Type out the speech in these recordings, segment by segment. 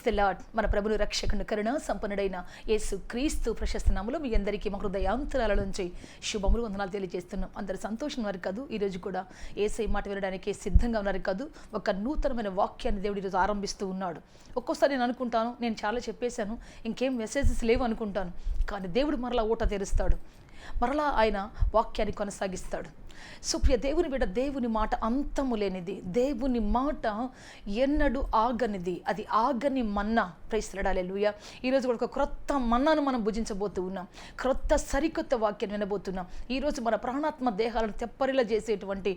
The lord. మన ప్రభుని రక్షకుని కరుణ సంపన్నుడైన యేసు క్రీస్తు ప్రశస్త నామములో మీ అందరికీ మా హృదయాంతరాల నుంచి శుభములు వందనాలు తెలియజేస్తున్నాం. అందరు సంతోషం ఉన్నారు కాదు, ఈరోజు కూడా యేసయ్య మాట వినడానికి సిద్ధంగా ఉన్నారు కాదు. ఒక నూతనమైన వాక్యాన్ని దేవుడు ఈరోజు ఆరంభిస్తూ ఉన్నాడు. ఒక్కోసారి నేను అనుకుంటాను, నేను చాలా చెప్పేశాను, ఇంకేం మెసేజెస్ లేవు అనుకుంటాను. కానీ దేవుడు మరలా ఊట తెరుస్తాడు, మరలా ఆయన వాక్యాన్ని కొనసాగిస్తాడు. సుప్రియ దేవుని బిడ్డ, దేవుని మాట అంతము లేనిది, దేవుని మాట ఎన్నడూ ఆగనిది, అది ఆగని మన్నా. హల్లెలూయా. ఈరోజు కూడా ఒక క్రొత్త మన్నాను మనం భుజించబోతూ ఉన్నాం, క్రొత్త సరికొత్త వాక్యాన్ని వినబోతున్నాం. ఈరోజు మన ప్రాణాత్మ దేహాలను తెప్పరిలా చేసేటువంటి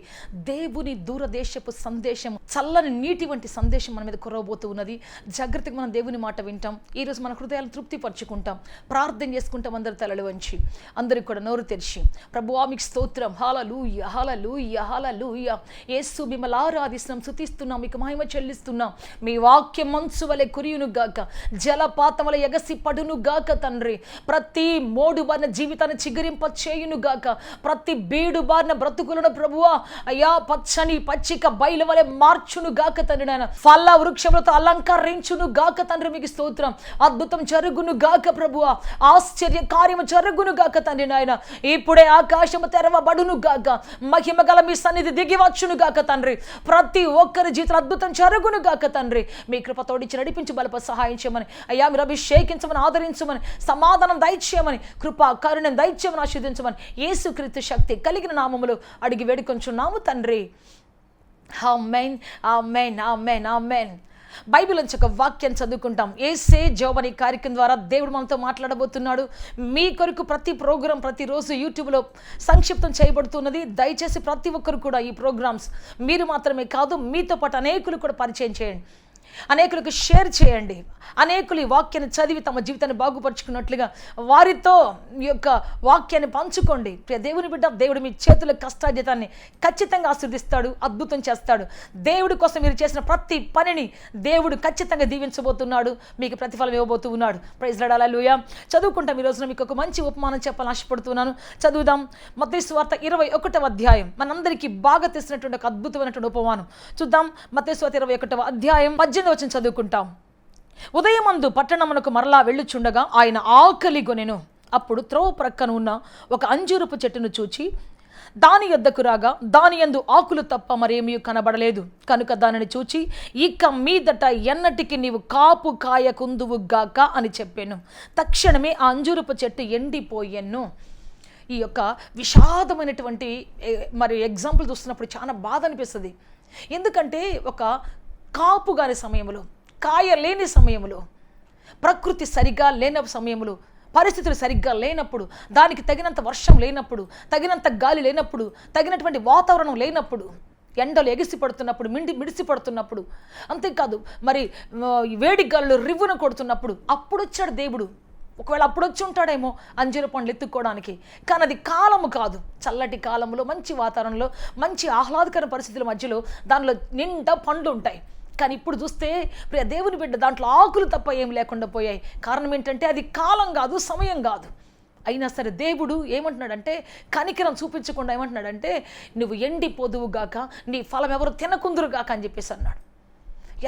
దేవుని దూరదేశపు సందేశం, చల్లని నీటి వంటి సందేశం మన మీద కురవబోతూ ఉన్నది. జాగ్రత్తగా మనం దేవుని మాట వింటాం. ఈరోజు మన హృదయాలను తృప్తిపరచుకుంటాం, ప్రార్థన చేసుకుంటాం. అందరి తలలు వంచి, అందరికి కూడా నోరు తెరిచి, ప్రభువా మీకు స్తోత్రం, హల్లెలూయా హల్లెలూయా హల్లెలూయా. యేసు మిమ్మల్ని ఆరాధిస్తున్నాం, స్తుతిస్తున్నాం, మీకు మహిమ చెల్లిస్తున్నాం. మీ వాక్యం మంచు వలె కురియును గాక, జలపాతం వలె ఎగసి పడును గాక తండ్రి. ప్రతి మోడు బారిన జీవితాన్ని చిగురింప చేయును గాక, ప్రతి బీడు బారిన బ్రతుకులను ప్రభువా అయ్యా పచ్చని పచ్చిక బయలు వలె మార్చును గాక తండ్రి. నాయన ఫల వృక్షములతో అలంకరించును గాక తండ్రి. మీకు స్తోత్రం. అద్భుతం జరుగును గాక ప్రభువా, ఆశ్చర్య కార్యము జరుగును గాక తండ్రి. నాయన ఇప్పుడే ఆకాశము తెరవబడును గాక, మహిమ గల మీ సన్నిధి దిగి వచ్చును గాక తండ్రి. ప్రతి ఒక్కరి జీవితం అద్భుతం జరుగును గాక తండ్రి. మీ కృప తోడిచి నడిపించి బలప సహాయం చేయమని, అయ్యా మీరు అభిషేకించమని, ఆదరించమని, సమాధానం దయచేయమని, కృప కరుణను దయచేయమని, ఆశీర్వదించమని యేసుక్రీస్తు శక్తి కలిగిన నామములో అడిగి వేడుకొంచున్నాము తండ్రి. ఆమేన్ ఆమేన్ ఆమేన్ ఆమేన్. బైబిల్ నుంచి ఒక వాక్యం చదువుకుంటాం. యేసే జవాబు అనే కార్యక్రమం ద్వారా దేవుడు మనతో మాట్లాడబోతున్నాడు. మీ కొరకు ప్రతి ప్రోగ్రాం ప్రతిరోజు యూట్యూబ్లో సంక్షిప్తం చేయబడుతున్నది. దయచేసి ప్రతి ఒక్కరు కూడా ఈ ప్రోగ్రామ్స్ మీరు మాత్రమే కాదు, మీతో పాటు అనేకులు కూడా పరిచయం చేయండి, అనేకులకు షేర్ చేయండి. అనేకులు ఈ వాక్యాన్ని చదివి తమ జీవితాన్ని బాగుపరుచుకున్నట్లుగా వారితో ఈ యొక్క వాక్యాన్ని పంచుకోండి. ప్రియ దేవుని బిడ్డ, దేవుడు మీ చేతుల కష్టార్జితాన్ని ఖచ్చితంగా ఆశీర్వదిస్తాడు, అద్భుతం చేస్తాడు. దేవుడి కోసం మీరు చేసిన ప్రతి పనిని దేవుడు ఖచ్చితంగా దీవించబోతున్నాడు, మీకు ప్రతిఫలం ఇవ్వబోతూ ఉన్నాడు. Praise lord. హల్లెలూయా. చదువుకుంటాం. ఈ రోజున మీకు ఒక మంచి ఉపమానం చెప్పాలని ఆశపడుతున్నాను. చదువుదాం. మత్తయి సువార్త 21వ అధ్యాయం. మనందరికీ బాగా తెలిసినటువంటి ఒక అద్భుతమైనటువంటి ఉపమానం చూద్దాం. మత్తయి సువార్త 21వ అధ్యాయం 18వ వచనం చదువుకుంటాం. ఉదయమందు పట్టణమునకు మరలా వెళ్ళుచుండగా ఆయన ఆకలి గొనెను. అప్పుడు త్రోవ ప్రక్కన ఉన్న ఒక అంజూరపు చెట్టును చూచి దాని యొద్దకు రాగా దాని యందు ఆకులు తప్ప మరేమీ కనబడలేదు. కనుక దానిని చూచి, ఇక మీదట ఎన్నటికి నీవు కాపు కాయకుందువు గాక అని చెప్పాను. తక్షణమే ఆ అంజూరపు చెట్టు ఎండిపోయెను. ఈ యొక్క విషాదమైనటువంటి మరి ఎగ్జాంపుల్ చూస్తున్నప్పుడు చాలా బాధ అనిపిస్తుంది. ఎందుకంటే ఒక కాపు గాని సమయంలో, కాయ లేని సమయంలో, ప్రకృతి సరిగ్గా లేని సమయంలో, పరిస్థితులు సరిగ్గా లేనప్పుడు, దానికి తగినంత వర్షం లేనప్పుడు, తగినంత గాలి లేనప్పుడు, తగినటువంటి వాతావరణం లేనప్పుడు, ఎండలు ఎగిసి పడుతున్నప్పుడు, మిడిసి పడుతున్నప్పుడు, అంతేకాదు మరి వేడి గాలులు రివ్వున కొడుతున్నప్పుడు అప్పుడు వచ్చాడు దేవుడు. ఒకవేళ అప్పుడు వచ్చి ఉంటాడేమో అంజూర పండ్లు ఎత్తుక్కోవడానికి. కానీ అది కాలము కాదు. చల్లటి కాలంలో, మంచి వాతావరణంలో, మంచి ఆహ్లాదకర పరిస్థితుల మధ్యలో దానిలో నిండా పండ్లు ఉంటాయి. కానీ ఇప్పుడు చూస్తే ప్రియ దేవుని బిడ్డ, దాంట్లో ఆకులు తప్ప ఏం లేకుండా పోయాయి. కారణం ఏంటంటే అది కాలం కాదు, సమయం కాదు. అయినా సరే దేవుడు ఏమంటున్నాడంటే, కనికరం చూపించకుండా ఏమంటున్నాడంటే, నువ్వు ఎండిపోదువు గాక, నీ ఫలం ఎవరు తినకుందురు గాక అని చెప్పేసి అన్నాడు.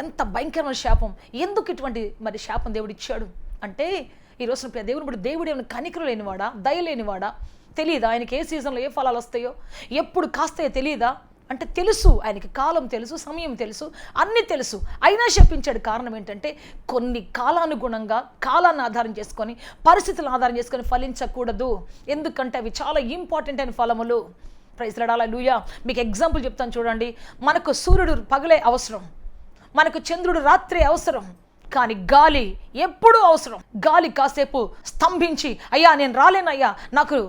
ఎంత భయంకరమైన శాపం! ఎందుకు ఇటువంటి మరి శాపం దేవుడు ఇచ్చాడు అంటే, ఈరోజు ప్రియ దేవుని బిడ్డ, దేవుడు ఏమైనా కనికరం లేనివాడా, దయ లేనివాడా? తెలియదా ఆయనకి ఏ సీజన్లో ఏ ఫలాలు వస్తాయో, ఎప్పుడు కాస్తాయో తెలియదా అంటే తెలుసు. ఆయనకి కాలం తెలుసు, సమయం తెలుసు, అన్నీ తెలుసు. అయినా శపించాడు. కారణం ఏంటంటే, కొన్ని కాలానుగుణంగా, కాలాన్ని ఆధారం చేసుకొని, పరిస్థితులను ఆధారం చేసుకొని ఫలించకూడదు. ఎందుకంటే అవి చాలా ఇంపార్టెంట్ అయిన ఫలములు. Praise lord. హల్లెలూయా. మీకు ఎగ్జాంపుల్ చెప్తాను చూడండి. మనకు సూర్యుడు పగలే అవసరం, మనకు చంద్రుడు రాత్రి అవసరం, కానీ గాలి ఎప్పుడూ అవసరం. గాలి కాసేపు స్తంభించి, అయ్యా నేను రాలేనయ్యా, నాకు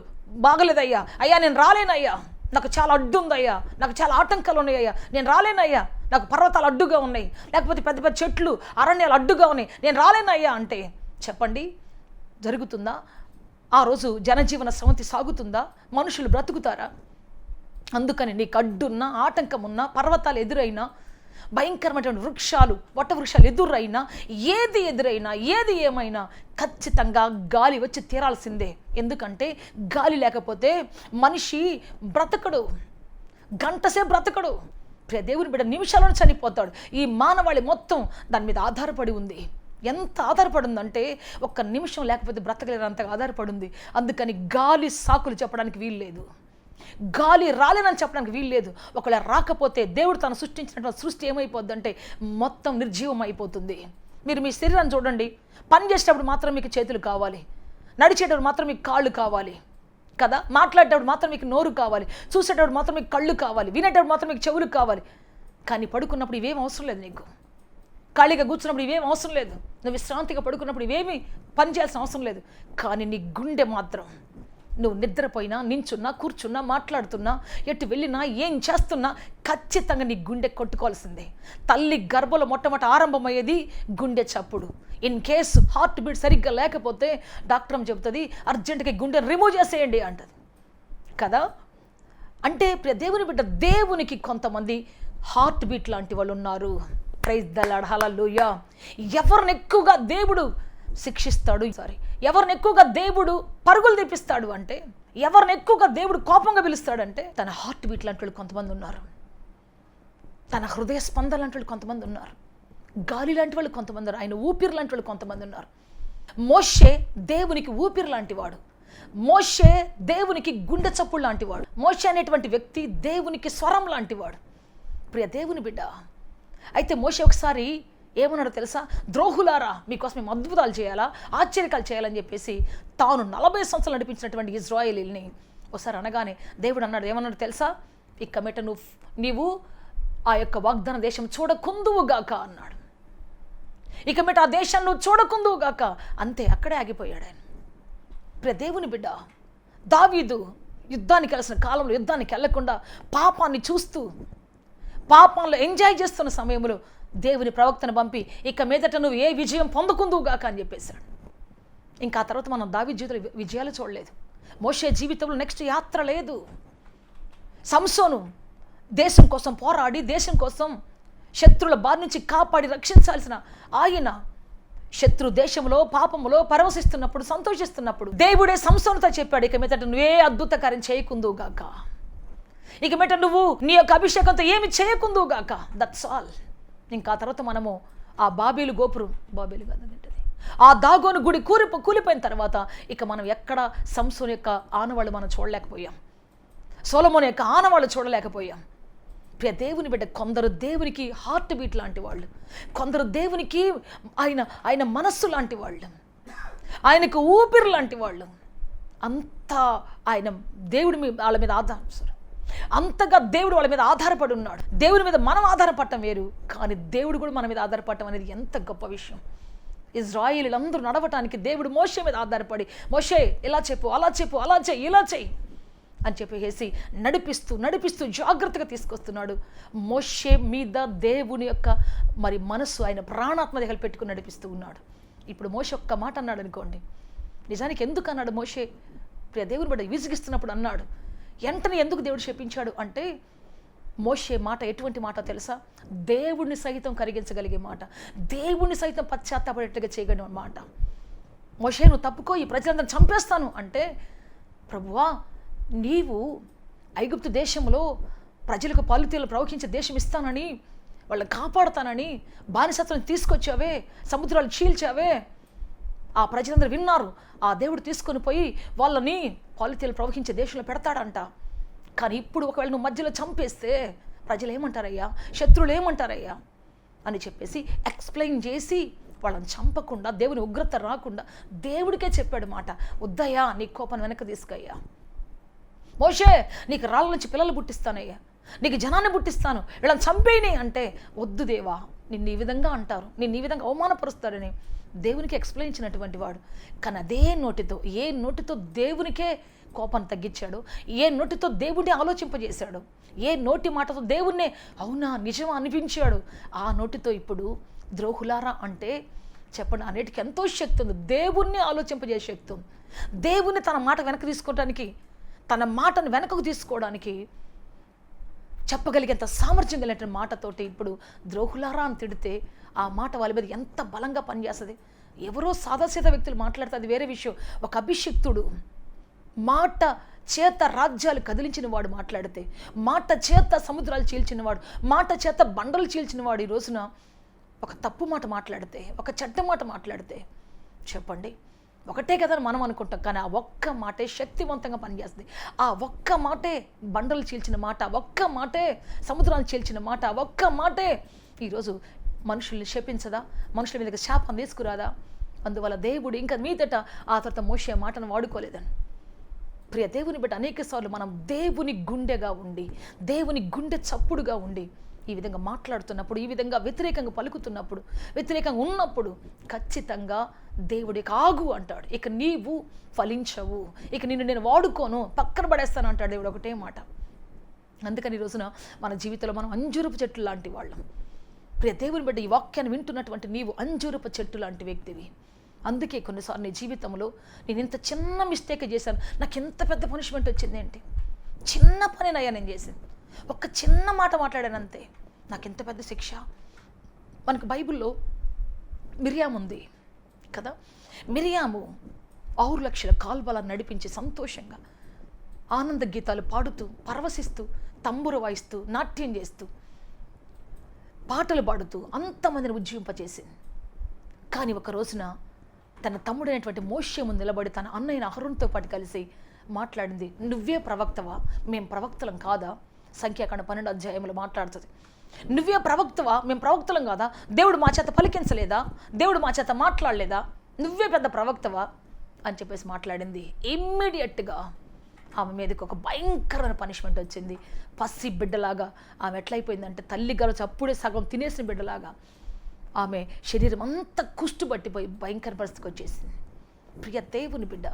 బాగలేదయ్యా, అయ్యా నేను రాలేనయ్యా, నాకు చాలా అడ్డు ఉందయ్యా, నాకు చాలా ఆటంకాలు ఉన్నాయ్యా, నేను రాలేనయ్యా, నాకు పర్వతాలు అడ్డుగా ఉన్నాయి, లేకపోతే పెద్ద పెద్ద చెట్లు అరణ్యాలు అడ్డుగా ఉన్నాయి, నేను రాలేనయ్యా అంటే చెప్పండి, జరుగుతుందా? ఆ రోజు జనజీవన సమితి సాగుతుందా? మనుషులు బ్రతుకుతారా? అందుకని నీకు అడ్డున్నా, ఆటంకం ఉన్నా, పర్వతాలు ఎదురైనా, భయంకరమైనటువంటి వృక్షాలు, వట వృక్షాలు ఎదురైనా, ఏది ఎదురైనా, ఏది ఏమైనా ఖచ్చితంగా గాలి వచ్చి తీరాల్సిందే. ఎందుకంటే గాలి లేకపోతే మనిషి బ్రతకడు, గంటసేపు బ్రతకడు. దేవుని బిడ్డ నిమిషాలను చనిపోతాడు. ఈ మానవాళి మొత్తం దాని మీద ఆధారపడి ఉంది. ఎంత ఆధారపడిందంటే ఒక్క నిమిషం లేకపోతే బ్రతకలేనంతగా ఆధారపడింది. అందుకని గాలి సాకులు చెప్పడానికి వీలు లేదు, గాలి రాలేనని చెప్పడానికి వీలు లేదు. ఒకవేళ రాకపోతే దేవుడు తను సృష్టించినటువంటి సృష్టి ఏమైపోద్దంటే మొత్తం నిర్జీవం అయిపోతుంది. మీరు మీ శరీరాన్ని చూడండి, పని చేసేటప్పుడు మాత్రం మీకు చేతులు కావాలి, నడిచేటప్పుడు మాత్రం మీకు కాళ్ళు కావాలి కదా, మాట్లాడేటప్పుడు మాత్రం మీకు నోరు కావాలి, చూసేటప్పుడు మాత్రం మీకు కళ్ళు కావాలి, వినేటప్పుడు మాత్రం మీకు చెవులు కావాలి. కానీ పడుకున్నప్పుడు ఇవేం అవసరం లేదు, నీకు ఖాళీగా కూర్చున్నప్పుడు ఇవేం అవసరం లేదు, నువ్వు విశ్రాంతిగా పడుకున్నప్పుడు ఇవేమి పని చేయాల్సిన అవసరం లేదు. కానీ నీ గుండె మాత్రం నువ్వు నిద్రపోయినా, నించున్నా, కూర్చున్నా, మాట్లాడుతున్నా, ఎటు వెళ్ళినా, ఏం చేస్తున్నా ఖచ్చితంగా నీ గుండె కొట్టుకోవాల్సిందే. తల్లి గర్భంలో మొట్టమొదటి ఆరంభమయ్యేది గుండె చప్పుడు. ఇన్ కేసు హార్ట్ బీట్ సరిగ్గా లేకపోతే డాక్టర్ చెబుతుంది అర్జెంటుగా గుండె రిమూవ్ చేసేయండి అంటది కదా. అంటే దేవుని బిడ్డ, దేవునికి కొంతమంది హార్ట్ బీట్ లాంటి వాళ్ళు ఉన్నారు. ప్రైజ్ ద లార్డ్, హల్లెలూయా. ఎవరిని ఎక్కువగా దేవుడు శిక్షిస్తాడు, ఎవరిని ఎక్కువగా దేవుడు పరుగులు తెప్పిస్తాడు అంటే, ఎవరిని ఎక్కువగా దేవుడు కోపంగా పిలుస్తాడంటే తన హార్ట్ బీట్ లాంటి వాళ్ళు కొంతమంది ఉన్నారు, తన హృదయ స్పందన లాంటి వాళ్ళు కొంతమంది ఉన్నారు, గాలి లాంటి వాళ్ళు కొంతమంది ఉన్నారు, ఆయన ఊపిరి లాంటి వాళ్ళు కొంతమంది ఉన్నారు. మోషే దేవునికి ఊపిరి లాంటివాడు, మోషే దేవునికి గుండె చప్పుడు లాంటివాడు, మోషే అనేటువంటి వ్యక్తి దేవునికి స్వరం లాంటివాడు. ప్రియ దేవుని బిడ్డ, అయితే మోషే ఒకసారి ఏమన్నాడో తెలుసా? ద్రోహులారా, మీకోసం మేము అద్భుతాలు చేయాలా, ఆశ్చర్యకాలు చేయాలని చెప్పేసి తాను 40 సంవత్సరాలు నడిపించినటువంటి ఇజ్రాయేలీల్ని ఒకసారి అనగానే దేవుడు అన్నాడు, ఏమన్నాడు తెలుసా? ఇక మీట నీవు ఆ యొక్క వాగ్దాన దేశం చూడకుందువుగాక అన్నాడు. ఇక మీట ఆ దేశాన్ని నువ్వు చూడకుందువుగాక. అంతే, అక్కడే ఆగిపోయాడు ఆయన. ప్రియ దేవుని బిడ్డ, దావీదు యుద్ధానికి వెళ్ళిన కాలంలో యుద్ధానికి వెళ్లకుండా పాపాన్ని చూస్తూ పాపంలో ఎంజాయ్ చేస్తున్న సమయంలో దేవుని ప్రవక్తను పంపి ఇక మీదట నువ్వు ఏ విజయం పొందుకుందువుగాక అని చెప్పేశాడు. ఇంకా ఆ తర్వాత మనం దావీదు జీవితంలో విజయాలు చూడలేదు. మోషే జీవితంలో నెక్స్ట్ యాత్ర లేదు. సంసోను దేశం కోసం పోరాడి, దేశం కోసం శత్రువుల బారి నుంచి కాపాడి రక్షించాల్సిన ఆయన శత్రు దేశంలో పాపములో పరవశిస్తున్నప్పుడు, సంతోషిస్తున్నప్పుడు దేవుడే సంసోనుతో చెప్పాడు, ఇక మీదట నువ్వే అద్భుత కార్యం చేయకుందువుగాక, ఇక మీదట నువ్వు నీ యొక్క అభిషేకంతో ఏమి చేయకుందువుగాక. That's all. ఇంకా ఆ తర్వాత మనము ఆ బాబేలు గోపురం, బాబేలు కాదంటే ఆ దాగోను గుడి కూలిపోయిన తర్వాత ఇక మనం ఎక్కడ సంసోను యొక్క ఆనవాళ్ళు మనం చూడలేకపోయాం, సొలొమోను యొక్క ఆనవాళ్ళు చూడలేకపోయాం. ప్రియ దేవుని బిడ్డ, కొందరు దేవునికి హార్ట్ బీట్ లాంటి వాళ్ళు, కొందరు దేవునికి ఆయన మనస్సు లాంటి వాళ్ళు, ఆయనకు ఊపిరి లాంటి వాళ్ళు. అంతా ఆయన దేవుడి వాళ్ళ మీద అంతగా దేవుడు వాళ్ళ మీద ఆధారపడి ఉన్నాడు. దేవుడి మీద మనం ఆధారపడటం వేరు, కానీ దేవుడు కూడా మన మీద ఆధారపడటం అనేది ఎంత గొప్ప విషయం. ఇజ్రాయేలీలందరూ నడవటానికి దేవుడు మోషే మీద ఆధారపడి, మోషే ఇలా చెప్పు, అలా చెప్పు, అలా చెయ్యి, ఇలా చెయ్యి అని చెప్పేసి నడిపిస్తూ జాగ్రత్తగా తీసుకొస్తున్నాడు. మోషే మీద దేవుని యొక్క మనస్సు, ఆయన ప్రాణాత్మ దగ్గర పెట్టుకుని నడిపిస్తూ ఉన్నాడు. ఇప్పుడు మోషే ఒక్క మాట అన్నాడు అనుకోండి, నిజానికి ఎందుకు అన్నాడు మోషే? ప్రియ దేవుని బిడ్డ, విసిగిస్తున్నప్పుడు అన్నాడు. వెంటనే ఎందుకు దేవుడు శపించాడు అంటే, మోషే మాట ఎటువంటి మాట తెలుసా? దేవుడిని సైతం కరిగించగలిగే మాట, దేవుడిని సైతం పశ్చాత్తాపడేట్టుగా చేయగలిగిన మాట. మోషే, నువ్వు తప్పుకో, ఈ ప్రజలందరూ చంపేస్తాను అంటే, ప్రభువా నీవు ఐగుప్తు దేశంలో ప్రజలకు పాలుతీలు ప్రవహించే దేశం ఇస్తానని, వాళ్ళని కాపాడుతానని బానిసత్వం తీసుకొచ్చావే, సముద్రాలు చీల్చావే, ఆ ప్రజలందరూ విన్నారు. ఆ దేవుడు తీసుకొని పోయి వాళ్ళని పాలుతీలు ప్రవహించే దేశంలో పెడతాడంట. కానీ ఇప్పుడు ఒకవేళ నువ్వు మధ్యలో చంపేస్తే ప్రజలు ఏమంటారయ్యా, శత్రువులు ఏమంటారయ్యా అని చెప్పేసి ఎక్స్ప్లెయిన్ చేసి వాళ్ళని చంపకుండా, దేవుని ఉగ్రత రాకుండా దేవుడికే చెప్పాడు మాట, వద్దయ్యా నీ కోపం వెనక్కి తీసుకయ్యా, మోషే నీకు రాళ్ళ నుంచి పిల్లలు పుట్టిస్తానయ్యా, నీకు జనాన్ని పుట్టిస్తాను, వీళ్ళని చంపేయని అంటే, వద్దు దేవా నిన్ను ఈ విధంగా అంటారు, నిన్ను ఈ విధంగా అవమానపరుస్తాడని దేవునికి ఎక్స్ప్లెయిన్ ఇచ్చినటువంటి వాడు. కానీ అదే నోటితో, ఏ నోటితో దేవునికే కోపాన్ని తగ్గించాడు, ఏ నోటితో దేవుడిని ఆలోచింపజేశాడు, ఏ నోటి మాటతో దేవుణ్ణే అవునా నిజమా అనిపించాడు, ఆ నోటితో ఇప్పుడు ద్రోహులారా అంటే చెప్పండి, అన్నిటికీ ఎంతో శక్తి ఉంది. దేవుణ్ణి ఆలోచింపజేసే శక్తి ఉంది. దేవుణ్ణి తన మాట వెనక్కి తీసుకోవడానికి, తన మాటను వెనకకు తీసుకోవడానికి చెప్పగలిగేంత సామర్థ్యం కలిగిన మాటతోటి ఇప్పుడు ద్రోహులారా అని తిడితే ఆ మాట వాళ్ళ మీద ఎంత బలంగా పనిచేస్తుంది. ఎవరో సాదాసీదా వ్యక్తులు మాట్లాడితే అది వేరే విషయం. ఒక అభిషిక్తుడు మాట చేత రాజ్యాలు కదిలించిన వాడు మాట్లాడితే, మాట చేత సముద్రాలు చీల్చినవాడు, మాట చేత బండలు చీల్చినవాడు ఈ రోజున ఒక తప్పు మాట మాట్లాడితే, ఒక చెడ్డ మాట మాట్లాడితే చెప్పండి, ఒకటే కదా మనం అనుకుంటాం, కానీ ఆ ఒక్క మాటే శక్తివంతంగా పనిచేస్తుంది. ఆ ఒక్క మాటే బండలు చీల్చిన మాట, ఆ ఒక్క మాటే సముద్రాలు చీల్చిన మాట, ఆ ఒక్క మాటే ఈరోజు మనుషుల్ని శపించదా, మనుషుల మీదకి శాపం తీసుకురాదా? అందువల్ల దేవుడు ఇంకా మీదట ఆ తర్వాత మోషే మాటను వాడుకోలేదని. ప్రియ దేవుని బట్టి అనేక సార్లు మనం దేవుని గుండెగా ఉండి, దేవుని గుండె చప్పుడుగా ఉండి ఈ విధంగా మాట్లాడుతున్నప్పుడు, ఈ విధంగా వ్యతిరేకంగా పలుకుతున్నప్పుడు, వ్యతిరేకంగా ఉన్నప్పుడు ఖచ్చితంగా దేవుడి ఆగు అంటాడు. ఇక నీవు ఫలించవు, ఇక నిన్ను నేను వాడుకోను, పక్కన పడేస్తాను అంటాడు దేవుడు ఒకటే మాట. అందుకని ఈ రోజున మన జీవితంలో మనం అంజూరపు చెట్టు లాంటి వాళ్ళం. ప్రియ దేవుని బట్టి ఈ వాక్యాన్ని వింటున్నటువంటి నీవు అంజూరపు చెట్టు లాంటి వ్యక్తివి. అందుకే కొన్నిసార్లు నీ జీవితంలో నేను ఇంత చిన్న మిస్టేక్ చేశాను, నాకు ఎంత పెద్ద పనిష్మెంట్ వచ్చింది ఏంటి, చిన్న పనినయ్యా నేను చేసింది, ఒక్క చిన్న మాట మాట్లాడానంతే, నాకు ఎంత పెద్ద శిక్ష. మనకు బైబిల్లో మిరియాము ఉంది కదా, మిరియాము 6 లక్షల కాల్బలాన్ని నడిపించి సంతోషంగా ఆనంద గీతాలు పాడుతూ, పరవశిస్తూ, తంబురు వాయిస్తూ, నాట్యం చేస్తూ, పాటలు పాడుతూ అంతమందిని ఉజ్జీవింపచేసింది. కానీ ఒక రోజున తన తమ్ముడైనటువంటి మోషే ముందు నిలబడి తన అన్నయ్య అహరోనుతో పాటు కలిసి మాట్లాడింది, నువ్వే ప్రవక్తవా, మేము ప్రవక్తలం కాదా? సంఖ్యాకాండ 12వ అధ్యాయంలో మాట్లాడుతుంది. నువ్వే ప్రవక్తవా, మేము ప్రవక్తలం కాదా? దేవుడు మా చేత పలికించలేదా? దేవుడు మా చేత మాట్లాడలేదా? నువ్వే పెద్ద ప్రవక్తవా అని చెప్పేసి మాట్లాడింది. ఇమ్మీడియట్గా ఆమె మీదకి ఒక భయంకరమైన పనిష్మెంట్ వచ్చింది. పసి బిడ్డలాగా ఆమె ఎట్లయిపోయిందంటే, తల్లి గర్భం అప్పుడే సగం తినేసిన బిడ్డలాగా ఆమె శరీరం అంతా కుష్టు పట్టిపోయి భయంకర పరిస్థితికి వచ్చేసింది. ప్రియ దేవుని బిడ్డ,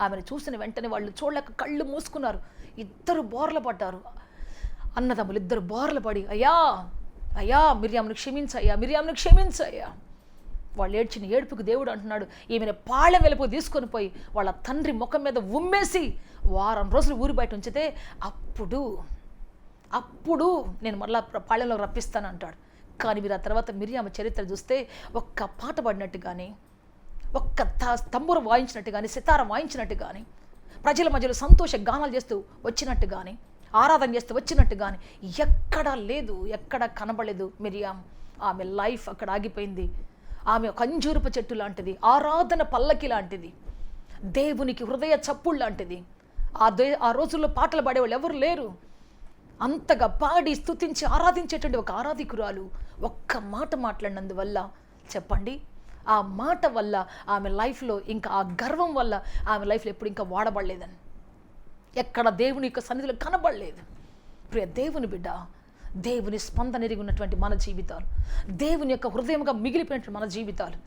ఆమెను చూసిన వెంటనే వాళ్ళు చూడలేక కళ్ళు మూసుకున్నారు. ఇద్దరు బోర్ల పడ్డారు, అన్నదమ్ములు ఇద్దరు బోర్ల పడి, అయ్యా అయ్యా మిరియామును క్షమించయ్యా, మిరియామును క్షమించయ్యా. వాళ్ళు ఏడ్చిన ఏడుపుకు దేవుడు అంటున్నాడు, ఈమెను పాళెం వెలుపు తీసుకొని పోయి వాళ్ళ తండ్రి ముఖం మీద ఉమ్మేసి వారం రోజులు ఊరి బయట ఉంచితే అప్పుడు నేను మళ్ళా పాళెంలో రప్పిస్తాను అంటాడు. కానీ మీరు ఆ తర్వాత మిరియాము చరిత్ర చూస్తే ఒక్క పాట పాడినట్టు కానీ, ఒక్క తంబుర వాయించినట్టు కానీ, సితార వాయించినట్టు కానీ, ప్రజల మధ్యలో సంతోష గానాలు చేస్తూ వచ్చినట్టు కానీ, ఆరాధన చేస్తూ వచ్చినట్టు కానీ ఎక్కడా లేదు, ఎక్కడ కనబడలేదు మిరియాం. ఆమె లైఫ్ అక్కడ ఆగిపోయింది. ఆమె ఒక అంజూరపు చెట్టు లాంటిది, ఆరాధన పల్లకి లాంటిది, దేవునికి హృదయ చప్పుడు లాంటిది. ఆ రోజుల్లో పాటలు పాడేవాళ్ళు ఎవరు లేరు. అంతగా పాడి స్తుతించి ఆరాధించేటువంటి ఒక ఆరాధికురాలు ఒక్క మాట మాట్లాడినందువల్ల చెప్పండి, ఆ మాట వల్ల ఆమె లైఫ్లో ఇంకా ఆ గర్వం వల్ల ఆమె లైఫ్లో ఎప్పుడు ఇంకా వాడబడలేదని, ఎక్కడ దేవుని యొక్క సన్నిధిలో కనబడలేదు. ప్రియ దేవుని బిడ్డ, దేవుని స్పందన ఎరిగి ఉన్నటువంటి మన జీవితాలు, దేవుని యొక్క హృదయంగా మిగిలిపోయినటువంటి మన జీవితాలు,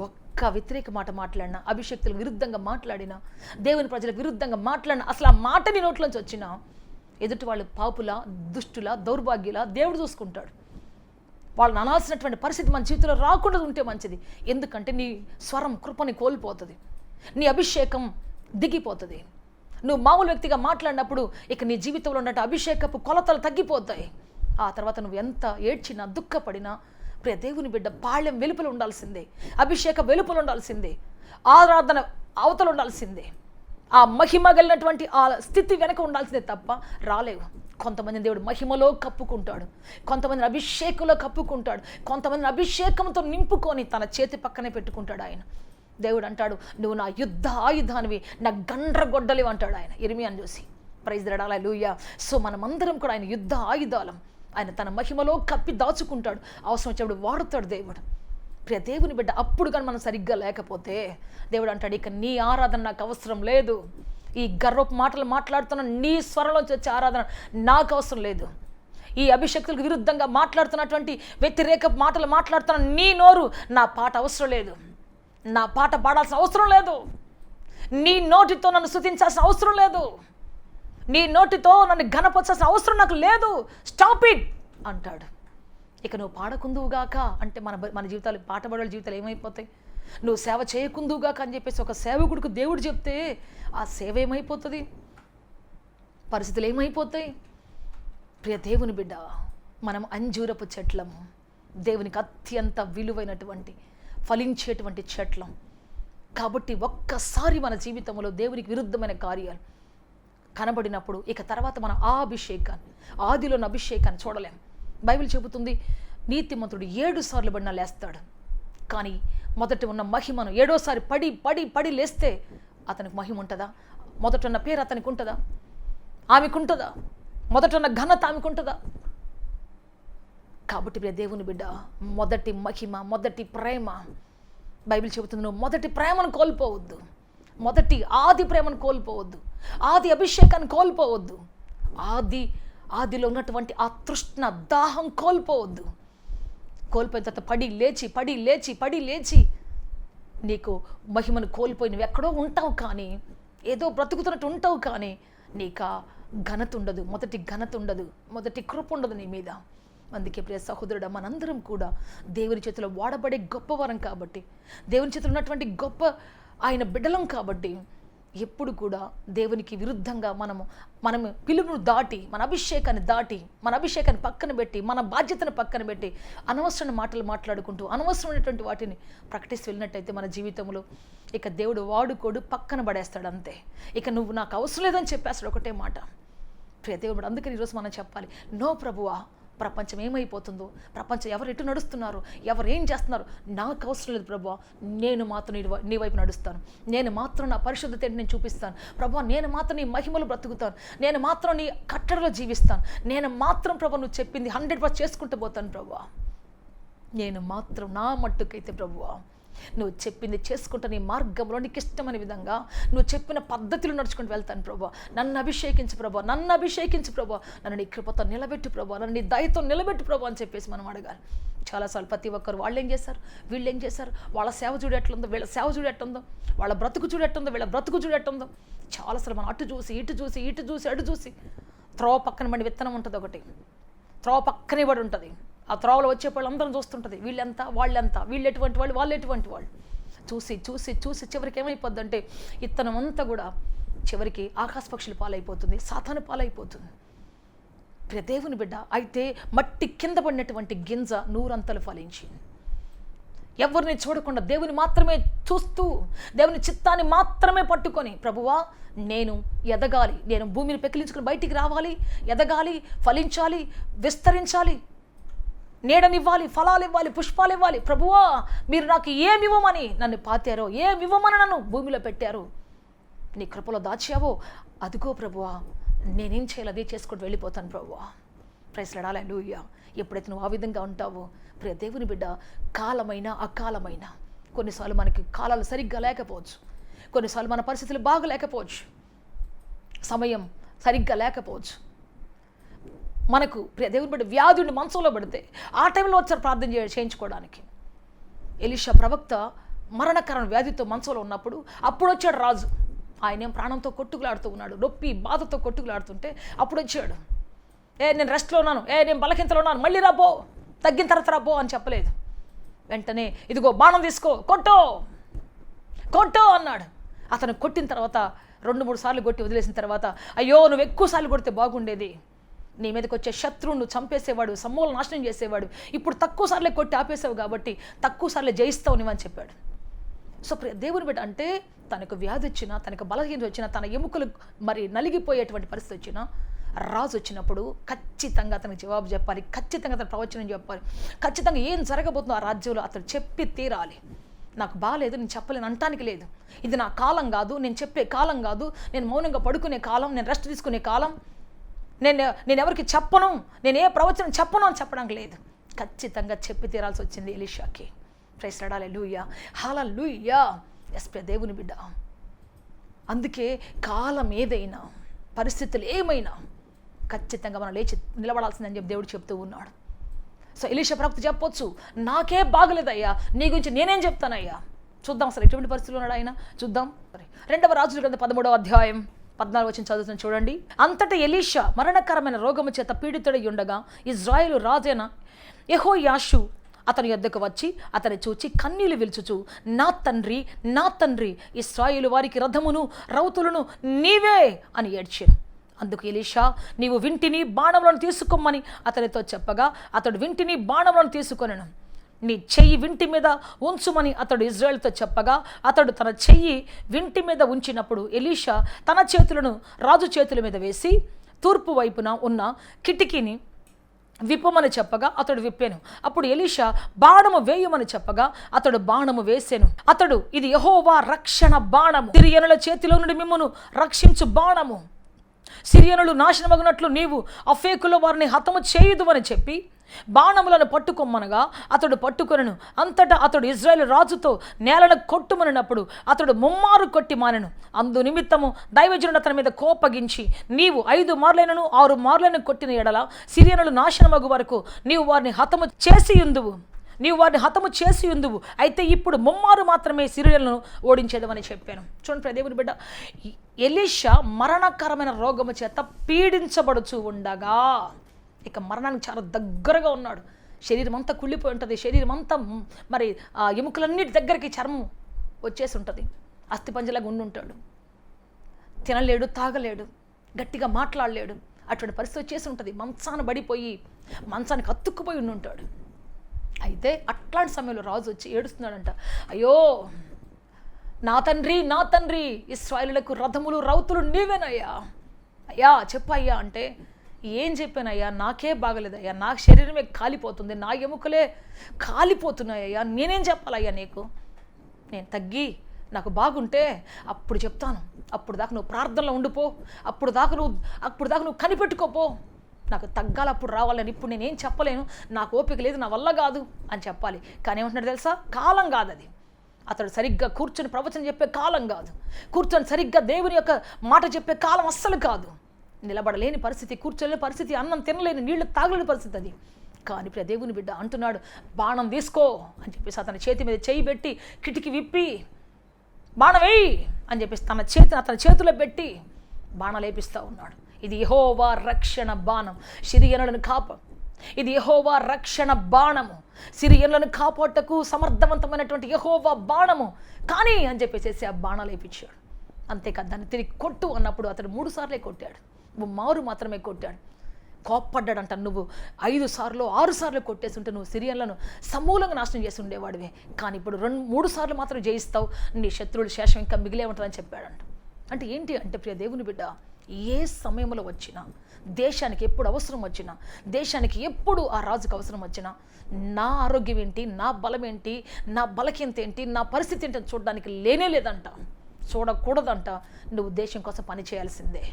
ఒక్క వ్యతిరేక మాట మాట్లాడినా, అభిషక్తులకు విరుద్ధంగా మాట్లాడినా, దేవుని ప్రజలకు విరుద్ధంగా మాట్లాడినా, అసలు ఆ మాట నీ నోట్లోంచి వచ్చినా ఎదుటి వాళ్ళు పాపుల, దుష్టుల, దౌర్భాగ్యుల దేవుడు చూసుకుంటాడు. వాళ్ళని అనాల్సినటువంటి పరిస్థితి మన జీవితంలో రాకుండా ఉంటే మంచిది. ఎందుకంటే నీ స్వరం కృపని కోల్పోతుంది, నీ అభిషేకం దిగిపోతుంది. నువ్వు మామూలు వ్యక్తిగా మాట్లాడినప్పుడు ఇక నీ జీవితంలో ఉన్నట్టు అభిషేకపు కొలతలు తగ్గిపోతాయి. ఆ తర్వాత నువ్వు ఎంత ఏడ్చినా, దుఃఖపడినా, ప్రియ దేవుని బిడ్డ పాళ్యం వెలుపల ఉండాల్సిందే, అభిషేక వెలుపల ఉండాల్సిందే, ఆరాధన అవతల ఉండాల్సిందే, ఆ మహిమ కలిగినటువంటి ఆ స్థితి వెనక ఉండాల్సిందే తప్ప రాలేవు. కొంతమంది దేవుడు మహిమలో కప్పుకుంటాడు, కొంతమందిని అభిషేకంలో కప్పుకుంటాడు, కొంతమందిని అభిషేకంతో నింపుకొని తన చేతి పక్కనే పెట్టుకుంటాడు ఆయన. దేవుడు అంటాడు, నువ్వు నా యుద్ధ ఆయుధానివి, నా గండ్రగొడ్డలివి అంటాడు ఆయన ఇర్మియాను చూసి. Praise the lord, hallelujah. So మనమందరం కూడా ఆయన యుద్ధ ఆయుధాలం. ఆయన తన మహిమలో కప్పి దాచుకుంటాడు, అవసరం వచ్చినప్పుడు వాడుతాడు దేవుడు. ప్రియ దేవుని బిడ్డ, అప్పుడు కానీ మనం సరిగ్గా లేకపోతే దేవుడు అంటాడు, ఇక నీ ఆరాధన నాకు అవసరం లేదు, ఈ గర్వపు మాటలు మాట్లాడుతున్న నీ స్వరంలోంచి వచ్చే ఆరాధన నాకు అవసరం లేదు, ఈ అభిషక్తులకు విరుద్ధంగా మాట్లాడుతున్నటువంటి వ్యతిరేక మాటలు మాట్లాడుతున్న నీ నోరు నా పాట అవసరం లేదు, నా పాట పాడాల్సిన అవసరం లేదు, నీ నోటితో నన్ను స్తుతించాల్సిన అవసరం లేదు, నీ నోటితో నన్ను ఘనపరచాల్సిన అవసరం నాకు లేదు, స్టాప్ ఇట్ అంటాడు. ఇక నువ్వు పాడకుందువుగాక అంటే మన జీవితాలు, పాట పాడే జీవితాలు ఏమైపోతాయి? నువ్వు సేవ చేయకుందువుగాక అని చెప్పేసి ఒక సేవకుడికి దేవుడు చెప్తే ఆ సేవ ఏమైపోతుంది? పరిస్థితులు ఏమైపోతాయి? ప్రియ దేవుని బిడ్డ, మనం అంజూరపు చెట్లము, దేవునికి అత్యంత విలువైనటువంటి ఫలించేటువంటి చెట్లం. కాబట్టి ఒక్కసారి మన జీవితంలో దేవునికి విరుద్ధమైన కార్యాలు కనబడినప్పుడు ఇక తర్వాత మనం ఆ అభిషేకాన్ని, ఆదిలోని అభిషేకాన్ని చూడలేం. బైబిల్ చెబుతుంది, నీతిమంతుడు 7 సార్లు పడినా లేస్తాడు. కానీ మొదట ఉన్న మహిమను 7వసారి పడి పడి పడి లేస్తే అతనికి మహిమ ఉంటుందా? మొదట ఉన్న పేరు అతనికి ఉంటుందా? ఆమెకుంటుందా? మొదట ఉన్న ఘనత ఆమెకుంటుందా? కాబట్టి ప్రియ దేవుని బిడ్డ, మొదటి మహిమ, మొదటి ప్రేమ, బైబిల్ చెబుతుంది, నువ్వు మొదటి ప్రేమను కోల్పోవద్దు. మొదటి ఆది ప్రేమను కోల్పోవద్దు. ఆది అభిషేకాన్ని కోల్పోవద్దు. ఆదిలో ఉన్నటువంటి ఆ తృష్ణ, దాహం కోల్పోవద్దు. కోల్పోయిన తర్వాత పడి లేచి నీకు మహిమను కోల్పోయి నువ్వు ఎక్కడో ఉంటావు, కానీ ఏదో బ్రతుకుతున్నట్టు ఉంటావు, కానీ నీకు ఆ ఘనత ఉండదు, మొదటి ఘనత ఉండదు, మొదటి కృప ఉండదు నీ మీద. అందుకే ప్రియ సహోదరుడా, మనందరం కూడా దేవుని చేతిలో వాడబడే గొప్పవరం కాబట్టి, దేవుని చేతిలో ఉన్నటువంటి గొప్ప ఆయన బిడ్డలం కాబట్టి, ఎప్పుడు కూడా దేవునికి విరుద్ధంగా మనము పిలుపును దాటి, మన అభిషేకాన్ని పక్కన పెట్టి, మన బాధ్యతను పక్కన పెట్టి అనవసరమైన మాటలు మాట్లాడుకుంటూ అనవసరమైనటువంటి వాటిని ప్రకటిస్తూ వెళ్ళినట్టయితే మన జీవితంలో ఇక దేవుడు వాడుకోడు, పక్కన పడేస్తాడు అంతే. ఇక నువ్వు నాకు అవసరం లేదని చెప్పేస్తాడు ఒకటే మాట. ప్రియ దేవుడు, అందుకని ఈరోజు మనం చెప్పాలి, నో ప్రభువా, ప్రపంచం ఏమైపోతుందో, ప్రపంచం ఎవరు ఎటు నడుస్తున్నారు, ఎవరు ఏం చేస్తున్నారు, నాకు అవసరం లేదు ప్రభువా, నేను మాత్రం నీ వైపు నడుస్తాను, నేను మాత్రం నా పరిశుద్ధతని నేను చూపిస్తాను ప్రభువా, నేను మాత్రం నీ మహిమలు బ్రతుకుతాను, నేను మాత్రం నీ కట్టడలో జీవిస్తాను, నేను మాత్రం ప్రభువా నువ్వు చెప్పింది 100% చేసుకుంటూ పోతాను ప్రభువా, నేను మాత్రం నా మట్టుకైతే ప్రభువా నువ్వు చెప్పింది చేసుకుంటా, నీ మార్గంలో నీకు ఇష్టమైన విధంగా నువ్వు చెప్పిన పద్ధతిలో నడుచుకుంటూ వెళ్తాను ప్రభా. నన్ను అభిషేకించు ప్రభా, నన్ను నీ కృపతో నిలబెట్టు ప్రభా, నన్ను నీ దయతో నిలబెట్టు ప్రభా అని చెప్పేసి మనం అడగాలి. చాలాసార్లు ప్రతి ఒక్కరు వాళ్ళు ఏం చేశారు, వీళ్ళు ఏం చేశారు, వాళ్ళ సేవ చూడు ఎట్లుందో, వీళ్ళ సేవ చూడు ఎట్టుందో, వాళ్ళ బ్రతుకు చూడు ఎట్టుందో, వీళ్ళ బ్రతుకు చూడు ఎట్టుందో. చాలాసార్లు మనం అటు చూసి త్రోవ పక్కన పడి విత్తనం ఉంటుంది, ఒకటి త్రోవ పక్కనే పడి ఉంటుంది. ఆ త్రోవలో వచ్చే వాళ్ళందరం చూస్తుంటుంది, వీళ్ళెంత వాళ్ళెంత, వీళ్ళు ఎటువంటి వాళ్ళు ఎటువంటి వాళ్ళు, చూసి చివరికి ఏమైపోద్ది అంటే ఇత్తనం అంతా కూడా చివరికి ఆకాశ పక్షులు పాలైపోతుంది, సాతాను పాలైపోతుంది. ప్రియ దేవుని బిడ్డ, అయితే మట్టి కింద పడినటువంటి గింజ 100 అంతలు ఫలించింది. ఎవరిని చూడకుండా దేవుని మాత్రమే చూస్తూ, దేవుని చిత్తాన్ని మాత్రమే పట్టుకొని, ప్రభువా నేను ఎదగాలి, నేను భూమిని పెకిలించుకుని బయటికి రావాలి, ఎదగాలి, ఫలించాలి, విస్తరించాలి, నీడనివ్వాలి, ఫలాలు ఇవ్వాలి, పుష్పాలు ఇవ్వాలి, ప్రభువా మీరు నాకు ఏమివ్వమని నన్ను పాతారో, ఏమివ్వమని నన్ను భూమిలో పెట్టారో, నీ కృపలో దాచావో, అదిగో ప్రభువా నేనేం చేయాలి అదే చేసుకుంటూ వెళ్ళిపోతాను ప్రభువా. ప్రైజ్ లార్డ్, హల్లెలూయా. ఎప్పుడైతే నువ్వు ఆ విధంగా ఉంటావో ప్రియ దేవుని బిడ్డ, కాలమైన అకాలమైన, కొన్నిసార్లు మనకి కాలాలు సరిగ్గా లేకపోవచ్చు, కొన్నిసార్లు మన పరిస్థితులు బాగలేకపోవచ్చు, సమయం సరిగ్గా లేకపోవచ్చు, మనకు ప్రియ దేవుని బిడ్డ వ్యాధుని మంచంలో పడితే ఆ టైంలో వచ్చారు ప్రార్థన చేయించుకోవడానికి. ఎలీషా ప్రవక్త మరణకరమైన వ్యాధితో మంచంలో ఉన్నప్పుడు అప్పుడు వచ్చాడు రాజు. ఆయన ప్రాణంతో కొట్టుకులాడుతూ ఉన్నాడు, నొప్పి బాధతో కొట్టుకులాడుతుంటే అప్పుడు వచ్చాడు. నేను రెస్ట్లో ఉన్నాను, నేను బలహీనతలో ఉన్నాను, మళ్ళీ రాబో, తగ్గిన తర్వాత రాబో అని చెప్పలేదు. వెంటనే ఇదిగో బాణం తీసుకో, కొట్టో అన్నాడు. అతను కొట్టిన తర్వాత 2-3 సార్లు కొట్టి వదిలేసిన తర్వాత, అయ్యో నువ్వు ఎక్కువ సార్లు కొడితే బాగుండేది, నీ మీదకి వచ్చే శత్రువును చంపేసేవాడు, సమూల నాశనం చేసేవాడు, ఇప్పుడు తక్కువ సార్లే కొట్టి ఆపేసావు కాబట్టి తక్కువ సార్లే జయిస్తావు నువ్వని చెప్పాడు. సో దేవుని బిడ్డ అంటే తనకు వ్యాధి వచ్చినా, తనకు బలహీనత వచ్చినా, తన ఎముకలు మరి నలిగిపోయేటువంటి పరిస్థితి వచ్చినా, రాజు వచ్చినప్పుడు ఖచ్చితంగా అతనికి జవాబు చెప్పాలి, ఖచ్చితంగా అతను ప్రవచనం చెప్పాలి, ఖచ్చితంగా ఏం జరగబోతుందో ఆ రాజ్యంలో అతను చెప్పి తీరాలి. నాకు బాగాలేదు, నేను చెప్పలేను అంటానికి లేదు, ఇది నా కాలం కాదు, నేను చెప్పే కాలం కాదు, నేను మౌనంగా పడుకునే కాలం, నేను రెస్ట్ తీసుకునే కాలం, నేను ఎవరికి చెప్పను, నేను ఏ ప్రవచనం చెప్పను అని చెప్పడానికి లేదు, ఖచ్చితంగా చెప్పి తీరాల్సి వచ్చింది ఎలీషాకి. ప్రైజ్ లార్డ్, హల్లెలూయా, హల్లెలూయా. ఎస్ ప్రియ దేవుని బిడ్డ, అందుకే కాలం ఏదైనా, పరిస్థితులు ఏమైనా ఖచ్చితంగా మనం లేచి నిలబడాల్సిందని చెప్పి దేవుడు చెప్తూ ఉన్నాడు. సో ఎలీషా ప్రవక్త చెప్పొచ్చు, నాకే బాగలేదయ్యా, నీ గురించి నేనేం చెప్తానయ్యా. చూద్దాం అసలు ఎటువంటి పరిస్థితులు ఉన్నాడు ఆయన, చూద్దాం. 2వ రాజుల గ్రంథం 13వ అధ్యాయం 14 వచనం చదువుతున్న చూడండి. అంతటా ఎలీషా మరణకరమైన రోగము చేత పీడితుడై ఉండగా ఇజ్రాయేలు రాజైన యెహోయాషు అతని యొద్దకు వచ్చి అతని చూచి కన్నీళ్లు విలుచుచు, నా తండ్రి ఇశ్రాయేలు వారికి రథమును రౌతులను నీవే అని ఏడ్చాను. అందుకు ఎలీషా, నీవు వింటిని బాణములను తీసుకోమని అతనితో చెప్పగా అతడు వింటిని బాణములను తీసుకొనెను. నీ చెయ్యి వింటి మీద ఉంచుమని అతడు ఇజ్రాయేలుతో చెప్పగా అతడు తన చెయ్యి వింటి మీద ఉంచినప్పుడు ఎలీషా తన చేతులను రాజు చేతుల మీద వేసి తూర్పు వైపున ఉన్న కిటికీని విప్పమని చెప్పగా అతడు విప్పాను. అప్పుడు ఎలీషా బాణము వేయమని చెప్పగా అతడు బాణము వేసెను. అతడు, ఇది యెహోవా రక్షణ బాణము, సిరియనుల చేతిలో నుండి మిమ్మును రక్షించు బాణము, సిరియనులు నాశనమగునట్లు నీవు అఫేకుల వారిని హతము చేయుదు అని చెప్పి బాణములను పట్టుకొమ్మనగా అతడు పట్టుకొనెను. అంతటా అతడు ఇజ్రాయేలు రాజుతో నేలను కొట్టుమనినప్పుడు అతడు ముమ్మారు కొట్టి మానెను. అందు నిమిత్తము దైవజనుడు అతని మీద కోపగించి, నీవు 5 మార్లైనను 6 మార్లను కొట్టిన ఎడల సిరియనులు నాశనమగు వరకు నీవు వారిని హతము చేసి ఉందువు, అయితే ఇప్పుడు ముమ్మారు మాత్రమే సిరియనులను ఓడించేదమని చెప్పాను. చూడండి దేవుని బిడ్డ, ఎలీషా మరణకరమైన రోగము చేత పీడించబడుచు ఉండగా, ఇక మరణానికి చాలా దగ్గరగా ఉన్నాడు. శరీరం అంతా కుళ్ళిపోయి ఉంటుంది, శరీరం అంతా మరి ఎముకలన్నిటి దగ్గరికి చర్మం వచ్చేసి ఉంటుంది, అస్థిపంజలాగా ఉండుంటాడు, తినలేడు, తాగలేడు, గట్టిగా మాట్లాడలేడు, అటువంటి పరిస్థితి వచ్చేసి ఉంటుంది. మంచాన పడిపోయి మంచానికి అతుక్కుపోయి ఉండుంటాడు. అయితే అట్లాంటి సమయంలో రాజు వచ్చి ఏడుస్తున్నాడంట, అయ్యో నా తండ్రి ఇశ్రాయేలులకు రథములు రౌతులు నీవేనయ్యా, అయ్యా చెప్పయ్యా అంటే, ఏం చెప్పానయ్యా, నాకే బాగలేదయ్యా, నా శరీరమే కాలిపోతుంది, నా ఎముకలే కాలిపోతున్నాయ్యా, నేనేం చెప్పాలయ్యా నీకు, నేను తగ్గి నాకు బాగుంటే అప్పుడు చెప్తాను, అప్పుడు దాకా నువ్వు ప్రార్థనలో ఉండిపో, అప్పుడు దాకా నువ్వు కనిపెట్టుకోపో, నాకు తగ్గాలి, అప్పుడు రావాలని, ఇప్పుడు నేనేం చెప్పలేను, నాకు ఓపిక లేదు, నా వల్ల కాదు అని చెప్పాలి. కానీ ఏమంటున్నాడు తెలుసా, కాలం కాదు అది. అతడు సరిగ్గా కూర్చొని ప్రవచనం చెప్పే కాలం కాదు, కూర్చొని సరిగ్గా దేవుని యొక్క మాట చెప్పే కాలం అస్సలు కాదు. నిలబడలేని పరిస్థితి, కూర్చోలేని పరిస్థితి, అన్నం తినలేని, నీళ్లు తాగలేని పరిస్థితి అది. కానీ ఇప్పుడు దేవుని బిడ్డ అంటున్నాడు, బాణం తీసుకో అని చెప్పేసి అతని చేతి మీద చేయి పెట్టి కిటికీ విప్పి బాణం వేయి అని చెప్పేసి అతని చేతిలో పెట్టి బాణాలు వేపిస్తూ ఉన్నాడు. ఇది యెహోవా రక్షణ బాణం, ఇది యెహోవా రక్షణ బాణము, సిరియనులను కాపాటకు సమర్థవంతమైనటువంటి యెహోవా బాణము కానీ అని చెప్పేసి ఆ బాణాలు వేయించాడు. అంతేకాదు, దాన్ని తిరిగి కొట్టు అన్నప్పుడు అతడు 3 సార్లే కొట్టాడు, మారు మాత్రమే కొట్టాడు. కోప్పడ్డాడంట, నువ్వు 5 సార్లు 6 సార్లు కొట్టేస్తుంటే నువ్వు సిరియన్లను సమూలంగా నాశనం చేసి ఉండేవాడివే, కానీ ఇప్పుడు 2-3 సార్లు మాత్రం జయిస్తావు, నీ శత్రువుల శేషం ఇంకా మిగిలే ఉంటుందని చెప్పాడంట. అంటే ఏంటి అంటే, ప్రియ దేవుని బిడ్డ, ఏ సమయంలో వచ్చినా, దేశానికి ఎప్పుడు అవసరం వచ్చినా, దేశానికి ఎప్పుడు ఆ రాజుకు అవసరం వచ్చినా, నా ఆరోగ్యం ఏంటి, నా బలం ఏంటి, నా బలహీనత ఏంటి, నా పరిస్థితి ఏంటి చూడడానికి లేదంట, చూడకూడదంట. నువ్వు దేశం కోసం పని చేయాల్సిందే.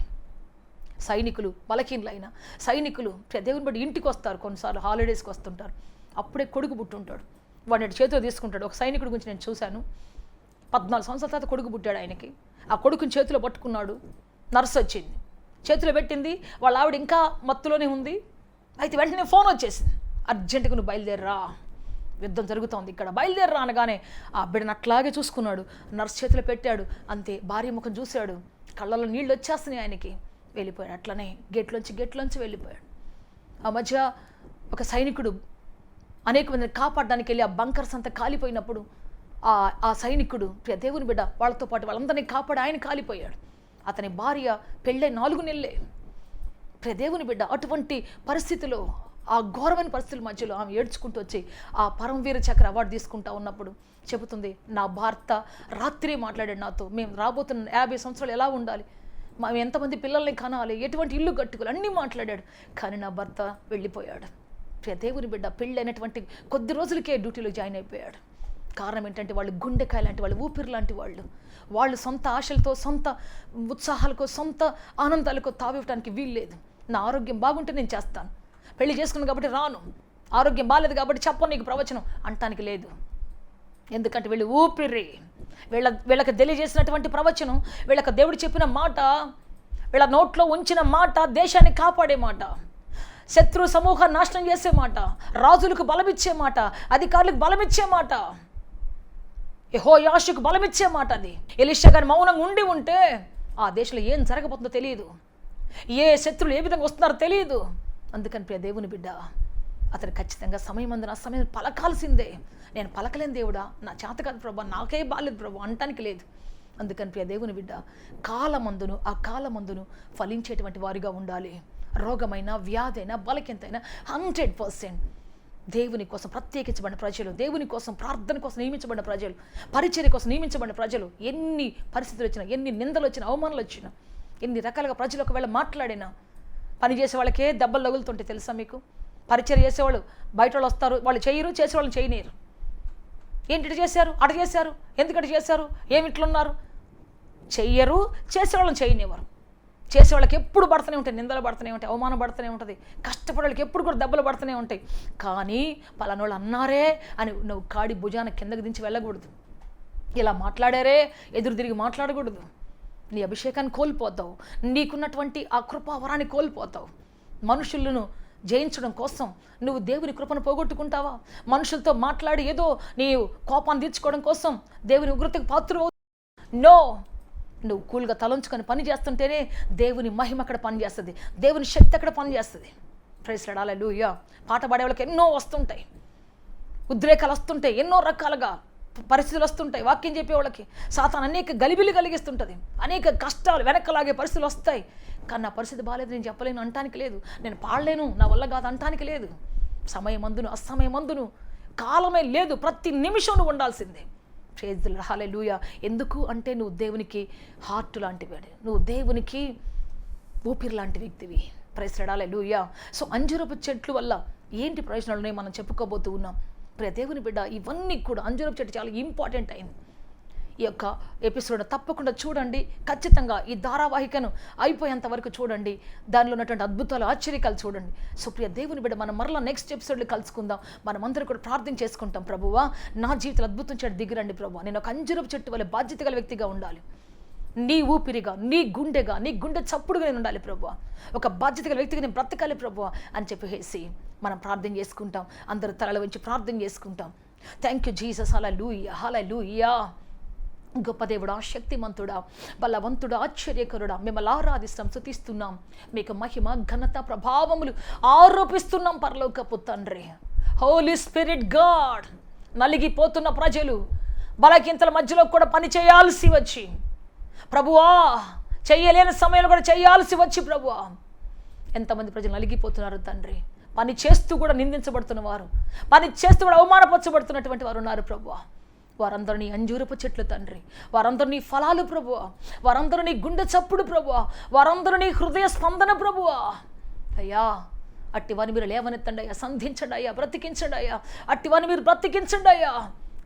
సైనికులు బలహీనులైన సైనికులు దేవుని బట్టి ఇంటికి వస్తారు, కొన్నిసార్లు హాలిడేస్కి వస్తుంటారు, అప్పుడే కొడుకు పుట్టుంటాడు, వాడిని చేతిలో తీసుకుంటాడు. ఒక సైనికుడి గురించి నేను చూశాను, 14 సంవత్సరాల తర్వాత కొడుకు పుట్టాడు ఆయనకి. ఆ కొడుకుని చేతిలో పట్టుకున్నాడు, నర్సు వచ్చింది, చేతిలో పెట్టింది, వాళ్ళ ఆవిడ ఇంకా మత్తులోనే ఉంది. అయితే వెంటనే ఫోన్ వచ్చేసింది, అర్జెంటుగా నువ్వు బయలుదేరరా, యుద్ధం జరుగుతోంది ఇక్కడ, బయలుదేరరా అనగానే ఆ బిడ్డను అట్లాగే చూసుకున్నాడు, నర్సు చేతిలో పెట్టాడు, అంతే. భార్య ముఖం చూశాడు, కళ్ళలో నీళ్ళు వచ్చేస్తున్నాయి ఆయనకి, వెళ్ళిపోయాడు. అట్లనే గేట్లోంచి వెళ్ళిపోయాడు. ఆ మధ్య ఒక సైనికుడు అనేక మందిని కాపాడడానికి వెళ్ళి ఆ బంకర్స్ అంతా కాలిపోయినప్పుడు ఆ సైనికుడు దేవుని బిడ్డ వాళ్ళతో పాటు వాళ్ళందరినీ కాపాడి ఆయన కాలిపోయాడు. అతని భార్య పెళ్ళై 4 నెలలే. దేవుని బిడ్డ అటువంటి పరిస్థితిలో, ఆ ఘోరమైన పరిస్థితుల మధ్యలో ఆమె ఏడ్చుకుంటూ వచ్చి ఆ పరమవీర చక్ర అవార్డు తీసుకుంటా ఉన్నప్పుడు చెబుతుంది, నా భర్త రాత్రి మాట్లాడాడు నాతో, మేము రాబోతున్న 50 సంవత్సరాలు ఎలా ఉండాలి, మేము ఎంతమంది పిల్లల్ని కనాలి, ఎటువంటి ఇల్లు కట్టుకోవాలి, అన్నీ మాట్లాడాడు. కానీ నా భర్త వెళ్ళిపోయాడు. దేవుని బిడ్డ పెళ్ళైనటువంటి కొద్ది రోజులకే డ్యూటీలో జాయిన్ అయిపోయాడు. కారణం ఏంటంటే, వాళ్ళు గుండెకాయ లాంటి వాళ్ళు, ఊపిరి లాంటి వాళ్ళు సొంత ఆశలతో, సొంత ఉత్సాహాలకో, సొంత ఆనందాలకో తావివ్వడానికి వీల్లేదు. నా ఆరోగ్యం బాగుంటే నేను చేస్తాను, పెళ్లి చేసుకున్నాను కాబట్టి రాను, ఆరోగ్యం బాగాలేదు కాబట్టి చెప్పను నీకు ప్రవచనం అంటానికి లేదు. ఎందుకంటే వీళ్ళు ఊపిరి, వీళ్ళకి తెలియజేసినటువంటి ప్రవచనం, వీళ్ళకి దేవుడు చెప్పిన మాట, వీళ్ళ నోట్లో ఉంచిన మాట దేశాన్ని కాపాడే మాట, శత్రు సమూహాన్ని నాశనం చేసే మాట, రాజులకు బలమిచ్చే మాట, అధికారులకు బలమిచ్చే మాట, యెహోయాషుకు బలమిచ్చే మాట. అది ఎలీషా గారు మౌనంగా ఉంటే ఆ దేశంలో ఏం జరగబోతుందో తెలియదు, ఏ శత్రులు ఏ విధంగా వస్తున్నారో తెలియదు. అందుకని ప్రియ దేవుని బిడ్డ, అతను ఖచ్చితంగా సమయం అందు నా సమయం పలకాల్సిందే. నేను పలకలేని దేవుడా, నా చేత కాదు ప్రభా, నాకే బాలేదు ప్రభు అంటానికి లేదు. అందుకని ప్రియ దేవుని బిడ్డ, ఆ కాలమందును ఫలించేటువంటి వారిగా ఉండాలి. రోగమైన, వ్యాధైనా, బలకింతైనా 100% దేవుని కోసం ప్రత్యేకించబడిన ప్రజలు, దేవుని కోసం ప్రార్థన కోసం నియమించబడిన ప్రజలు, పరిచర్య కోసం నియమించబడిన ప్రజలు, ఎన్ని పరిస్థితులు వచ్చినా, ఎన్ని నిందలు వచ్చినా, అవమానాలు వచ్చినా, ఎన్ని రకాలుగా ప్రజలు ఒకవేళ మాట్లాడినా, పనిచేసే వాళ్ళకే దెబ్బలు తగులుతుంటే తెలుసా మీకు, పరిచయం చేసేవాళ్ళు బయట వాళ్ళు వస్తారు, వాళ్ళు చేయరు, చేసేవాళ్ళని చేయనీరు. ఏంటి ఇటు చేశారు, అటు చేశారు, ఎందుకు అటు చేశారు, ఏమి ఇట్లున్నారు, చెయ్యరు, చేసేవాళ్ళని చేయనివ్వరు. చేసేవాళ్ళకి ఎప్పుడు పడుతూనే ఉంటాయి, నిందలు పడుతూనే ఉంటాయి, అవమానం పడుతూనే ఉంటుంది, కష్టపడే వాళ్ళకి ఎప్పుడు కూడా దెబ్బలు పడుతూనే ఉంటాయి. కానీ పలానోళ్ళు అన్నారే అని నువ్వు కాడి భుజాన కిందకి దించి వెళ్ళకూడదు. ఇలా మాట్లాడారే ఎదురు తిరిగి మాట్లాడకూడదు. నీ అభిషేకాన్ని కోల్పోతావు, నీకున్నటువంటి ఆ కృపావరాన్ని కోల్పోతావు. మనుషులను జయించడం కోసం నువ్వు దేవుని కృపను పోగొట్టుకుంటావా? మనుషులతో మాట్లాడి ఏదో నీ కోపాన్ని తీర్చుకోవడం కోసం దేవుని ఉగ్రతకు పాత్ర నో. నువ్వు కూల్గా తలంచుకొని పని చేస్తుంటేనే దేవుని మహిమ అక్కడ పనిచేస్తుంది, దేవుని శక్తి అక్కడ పనిచేస్తుంది. ప్రైజ్ లార్డ్, హల్లెలూయా. పాట పాడే వాళ్ళకి ఎన్నో వస్తుంటాయి, ఉద్రేకాలు వస్తుంటాయి, ఎన్నో రకాలుగా పరిస్థితులు వస్తుంటాయి. వాక్యం చెప్పే వాళ్ళకి సాతాను అనేక గలిబిలి కలిగిస్తుంటుంది, అనేక కష్టాలు వెనక్కలాగే పరిస్థితులు వస్తాయి. కానీ నా పరిస్థితి బాగాలేదు, నేను చెప్పలేను అంటానికి లేదు, నేను పాడలేను, నా వల్ల కాదు అంటానికి లేదు. సమయమందును అసమయమందును కాలమే లేదు, ప్రతి నిమిషం నువ్వు ఉండాల్సిందే. ప్రైజ్ ది లార్డ్, హల్లెలూయా. ఎందుకు అంటే నువ్వు దేవునికి హార్ట్ లాంటివాడు, నువ్వు దేవునికి ఊపిరి లాంటి వ్యక్తివి. Praise the lord, hallelujah. So అంజూరపు చెట్లు వల్ల ఏంటి ప్రయోజనాలు ఉన్నాయి మనం చెప్పుకోబోతూ ఉన్నాం. ప్రియ దేవుని బిడ్డ, ఇవన్నీ కూడా అంజూరపు చెట్టు చాలా ఇంపార్టెంట్ అయింది. ఈ యొక్క ఎపిసోడ్ తప్పకుండా చూడండి, ఖచ్చితంగా ఈ ధారావాహికను అయిపోయేంత వరకు చూడండి, దానిలో ఉన్నటువంటి అద్భుతాలు ఆశ్చర్యకాలు చూడండి. సో ప్రియ దేవుని బిడ్డ, మనం మరలా నెక్స్ట్ ఎపిసోడ్లో కలుసుకుందాం. మనం అందరూ కూడా ప్రార్థన చేసుకుంటాం. ప్రభువా, నా జీవితంలో అద్భుతం చెట్టు దిగిరండి ప్రభువా, నేను ఒక అంజూరపు చెట్టు వల్ల బాధ్యత గల వ్యక్తిగా ఉండాలి, నీ ఊపిరిగా, నీ గుండెగా, నీ గుండె చప్పుడుగా నేను ఉండాలి ప్రభువా, ఒక బాధ్యత గల వ్యక్తిగా నేను బ్రతకాలి ప్రభువా అని చెప్పేసి మనం ప్రార్థన చేసుకుంటాం. అందరూ తలల వంచి ప్రార్థన చేసుకుంటాం. థ్యాంక్ యూ జీసస్, హల్లెలూయా, హల్లెలూయా. గొప్ప దేవుడా, శక్తిమంతుడా, బలవంతుడా, ఆశ్చర్యకరుడా, మిమ్మల్ని ఆరాధిస్తాం, స్తుతిస్తున్నాం. మీకు మహిమ, ఘనత, ప్రభావములు ఆరోపిస్తున్నాం పరలోకపు తండ్రి. హోలీ స్పిరిట్ గాడ్, నలిగిపోతున్న ప్రజలు బలకింతల మధ్యలో కూడా పని చేయాల్సి వచ్చి ప్రభువా, చెయ్యలేని సమయంలో కూడా చేయాల్సి వచ్చి ప్రభువా, ఎంతమంది ప్రజలు నలిగిపోతున్నారు తండ్రి. పని చేస్తూ కూడా నిందించబడుతున్న వారు, పని చేస్తూ కూడా అవమానపరచబడుతున్నటువంటి వారు ఉన్నారు ప్రభువా. వారందరూ నీ అంజూరపు చెట్లు తండ్రి, వారందరూ నీ ఫలాలు ప్రభువా, వారందరూ నీ గుండె చప్పుడు ప్రభువా, వారందరూ నీ హృదయ స్పందన ప్రభువా. అయ్యా, అట్టివాని మీరు లేవనెత్తండి అయ్యా, సంధించండి అయ్యా, బ్రతికించండి అయ్యా, అట్టివాని మీరు బ్రతికించండి అయ్యా.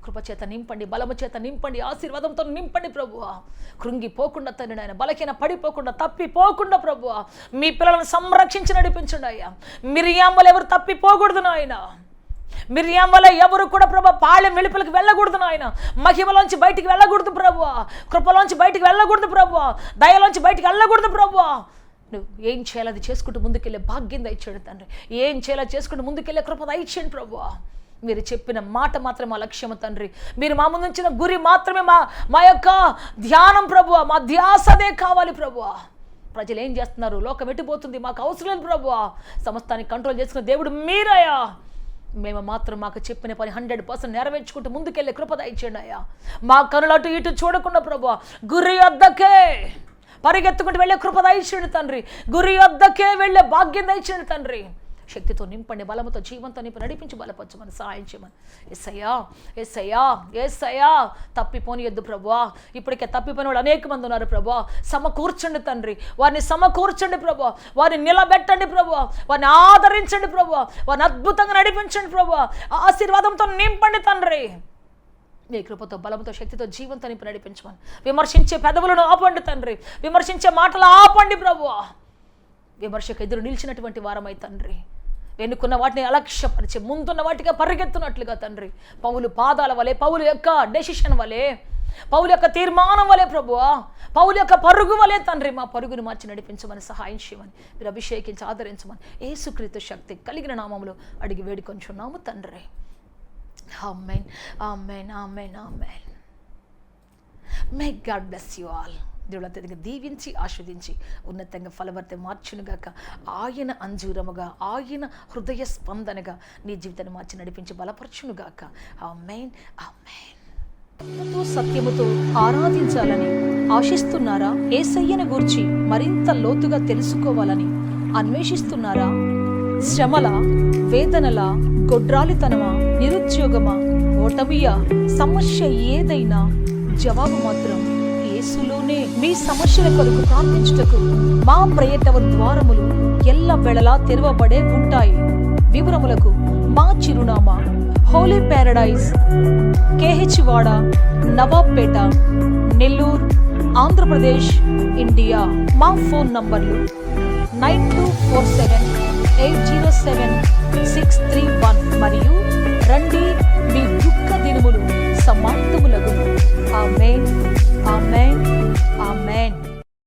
కృపచేత నింపండి, బలము చేత నింపండి, ఆశీర్వాదంతో నింపండి ప్రభువా. కృంగిపోకుండా తండ్రి నాయన, బలకైన పడిపోకుండా, తప్పిపోకుండా ప్రభువా మీ పిల్లలను సంరక్షించి నడిపించండి అయ్యా. మిరియాం వల్ల ఎవరు తప్పిపోకూడదు నాయన, మిరియాం వల్ల ఎవరు కూడా ప్రభా పాళెం వెలుపలికి వెళ్ళకూడదు నాయన, మహిమలోంచి బయటికి వెళ్ళకూడదు ప్రభువా, కృపలోంచి బయటికి వెళ్ళకూడదు ప్రభువా, దయలోంచి బయటికి వెళ్ళకూడదు ప్రభువా. నువ్వు ఏం చేయాలి అది చేసుకుంటూ ముందుకెళ్ళే భాగ్యం దయచేయండి తండ్రి, ఏం చేయాలో చేసుకుంటూ ముందుకెళ్ళే కృప దయచేయండి ప్రభువా. మీరు చెప్పిన మాట మాత్రమే మా లక్ష్యము తండ్రి, మీరు మా ముందు ఉంచిన గురి మాత్రమే మా యొక్క ధ్యానం ప్రభువా, మా ధ్యాసదే కావాలి ప్రభువా. ప్రజలు ఏం చేస్తున్నారు, లోకం ఎట్టిపోతుంది, మాకు అవసరం లేదు ప్రభువా. సమస్తాన్ని కంట్రోల్ చేసుకున్న దేవుడు మీరయ్యా. మేము మాత్రం మాకు చెప్పిన పని 100% నెరవేర్చుకుంటూ ముందుకెళ్ళే కృప దయచేయండి అయ్యా. మా కనులు అటు ఇటు చూడకుండా ప్రభువా, గురి వద్దకే పరిగెత్తుకుంటూ వెళ్ళే కృప దయచేయండి తండ్రి, గురి వద్దకే వెళ్ళే భాగ్యం దయచేయండి తండ్రి. శక్తితో నింపండి, బలముతో, జీవంతో నింపి నడిపించి బలపరచమని సహాయం చేయమని. యేసయ్యా, యేసయ్యా, యేసయ్యా, తప్పిపోనియొద్దు ప్రభువా. ఇప్పటికే తప్పిపోయిన వాళ్ళు అనేక మంది ఉన్నారు ప్రభువా, సమకూర్చండి తండ్రి, వారిని సమకూర్చండి ప్రభువా, వారిని నిలబెట్టండి ప్రభువా, వారిని ఆదరించండి ప్రభువా, వారిని అద్భుతంగా నడిపించండి ప్రభువా, ఆశీర్వాదంతో నింపండి తండ్రి. మీ కృపతో, బలముతో, శక్తితో, జీవంతో నింపి నడిపించమని. విమర్శించే పెదవులను ఆపండి తండ్రి, విమర్శించే మాటలు ఆపండి ప్రభువా. విమర్శకు ఎదురు నిలిచినటువంటి వారమై తండ్రి, వెనుకున్న వాటిని అలక్ష్యపరిచి ముందున్న వాటిగా పరిగెత్తున్నట్లుగా తండ్రి, పౌలు పాదాల వలె, పౌలు యొక్క డెసిషన్ వలె, పౌలు యొక్క తీర్మానం వలె ప్రభువా, పౌలు యొక్క పరుగు వలె తండ్రి, మా పరుగును మార్చి నడిపించమని సహాయం చేయమని, మీరు అభిషేకించి ఆదరించమని యేసుక్రీస్తు శక్తి కలిగిన నామములో అడిగి వేడుకొంచున్నాము తండ్రి. Amen, amen, amen, amen. May God bless you all. దేవుడు అత్యధికంగా దీవించి ఆస్వాదించి ఉన్నతంగా ఫలవర్తి మార్చునుగాక. ఆయన అంజూరముగా, ఆయన హృదయ స్పందనగా నీ జీవితాన్ని మార్చి నడిపించి బలపరచునుగాక. ఆమేన్, ఆమేన్. సత్యముతో ఆరాధించాలని ఆశిస్తున్నారా? యేసయ్యను గూర్చి మరింత లోతుగా తెలుసుకోవాలని అన్వేషిస్తున్నారా? శ్రమల, వేదనల, గొడ్రాలితనమా, నిరుద్యోగమా, ఓటమియా, సమస్య ఏదైనా జవాబు మాత్రం యేసులోనే. మీ సమస్యల కొరకు ప్రార్థించుటకు మా ప్రయత్న ద్వారములు ఎల్ల వేళలా తెరవబడే ఉంటాయి. వివరములకు మా చిరునామా హోలీ ప్యారడైజ్, KH వాడ, నవాబ్పేట, నెల్లూరు, ఆంధ్రప్రదేశ్, ఇండియా. మా ఫోన్ నంబర్లు 9247807631 మరియు రండి, మీ దుఃఖ దినములు సమాప్తములగును.